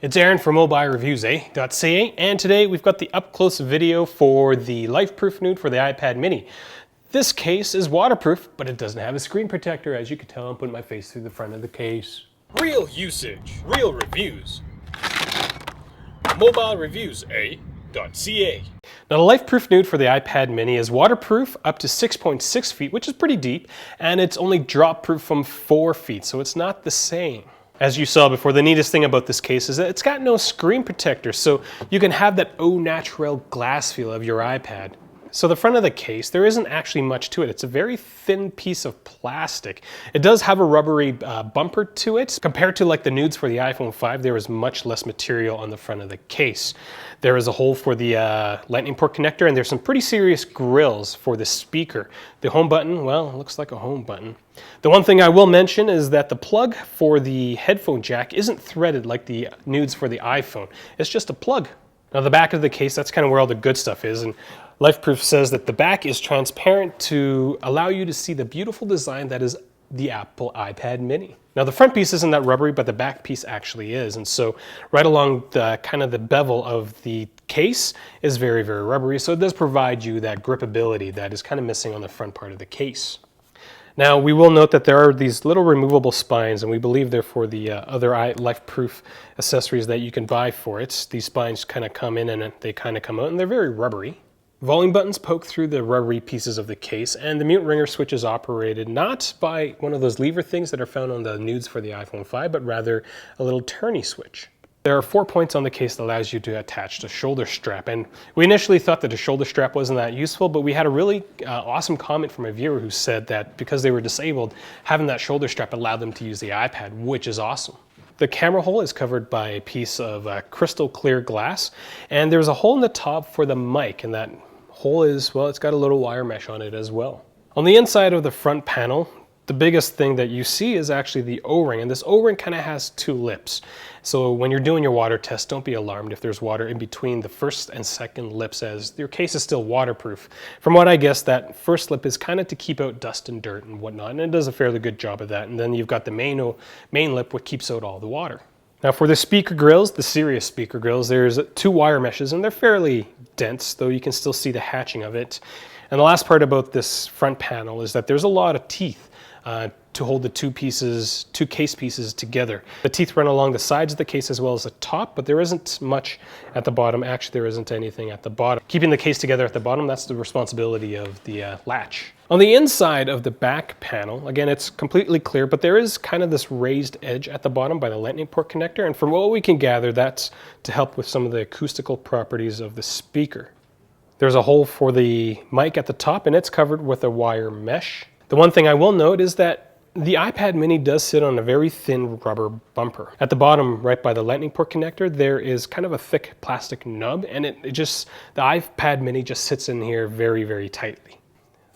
It's Aaron from mobilereviewsa.ca, and today we've got the up-close video for the Lifeproof Nuud for the iPad mini. This case is waterproof, but it doesn't have a screen protector. As you can tell, I'm putting my face through the front of the case. Real usage, real reviews. mobilereviewsa.ca. Now, the Lifeproof Nuud for the iPad mini is waterproof up to 6.6 feet, which is pretty deep, and it's only drop-proof from 4 feet, so it's not the same. As you saw before, the neatest thing about this case is that it's got no screen protector, so you can have that au naturel glass feel of your iPad. So the front of the case, there isn't actually much to it. It's a very thin piece of plastic. It does have a rubbery bumper to it. Compared to like the Nuuds for the iPhone 5, there is much less material on the front of the case. There is a hole for the lightning port connector, and there's some pretty serious grills for the speaker. The home button, well, it looks like a home button. The one thing I will mention is that the plug for the headphone jack isn't threaded like the Nuuds for the iPhone. It's just a plug. Now the back of the case, that's kind of where all the good stuff is, and Lifeproof says that the back is transparent to allow you to see the beautiful design that is the Apple iPad mini. Now the front piece isn't that rubbery, but the back piece actually is, and so right along the kind of the bevel of the case is very, very rubbery, so it does provide you that gripability that is kind of missing on the front part of the case. Now, we will note that there are these little removable spines, and we believe they're for the other Lifeproof accessories that you can buy for it. These spines kind of come in and they kind of come out, and they're very rubbery. Volume buttons poke through the rubbery pieces of the case, and the mute ringer switch is operated not by one of those lever things that are found on the Nuuds for the iPhone 5, but rather a little turny switch. There are 4 points on the case that allows you to attach the shoulder strap, and we initially thought that the shoulder strap wasn't that useful, but we had a really awesome comment from a viewer who said that because they were disabled, having that shoulder strap allowed them to use the iPad, which is awesome. The camera hole is covered by a piece of crystal clear glass, and there's a hole in the top for the mic, and that hole is, well, it's got a little wire mesh on it as well. On the inside of the front panel, the biggest thing that you see is actually the O-ring, and this O-ring kind of has 2 lips. So when you're doing your water test, don't be alarmed if there's water in between the first and second lips, as your case is still waterproof. From what I guess, that first lip is kind of to keep out dust and dirt and whatnot, and it does a fairly good job of that. And then you've got the main lip, which keeps out all the water. Now for the speaker grills, the serious speaker grills, there's 2 wire meshes, and they're fairly dense, though you can still see the hatching of it. And the last part about this front panel is that there's a lot of teeth to hold the 2 case pieces together. The teeth run along the sides of the case as well as the top, but there isn't much at the bottom. Actually, there isn't anything at the bottom. Keeping the case together at the bottom, that's the responsibility of the latch. On the inside of the back panel, again, it's completely clear, but there is kind of this raised edge at the bottom by the lightning port connector, and from what we can gather, that's to help with some of the acoustical properties of the speaker. There's a hole for the mic at the top, and it's covered with a wire mesh. The one thing I will note is that the iPad mini does sit on a very thin rubber bumper. At the bottom, right by the lightning port connector, there is kind of a thick plastic nub, and the iPad mini just sits in here very, very tightly.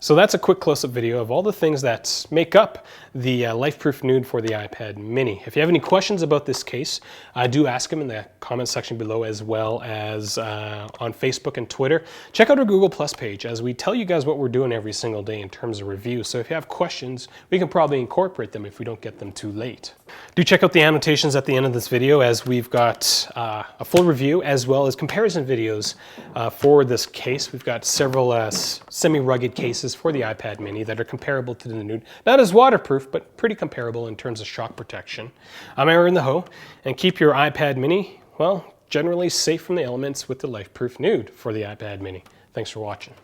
So that's a quick close-up video of all the things that make up the Lifeproof Nuud for the iPad mini. If you have any questions about this case, do ask them in the comment section below, as well as on Facebook and Twitter. Check out our Google Plus page, as we tell you guys what we're doing every single day in terms of reviews. So if you have questions, we can probably incorporate them if we don't get them too late. Do check out the annotations at the end of this video, as we've got a full review as well as comparison videos for this case. We've got several semi-rugged cases for the iPad mini that are comparable to the Nuud. Not as waterproof, but pretty comparable in terms of shock protection. I'm Aaron the Ho, and keep your iPad mini, well, generally safe from the elements with the Lifeproof Nuud for the iPad mini. Thanks for watching.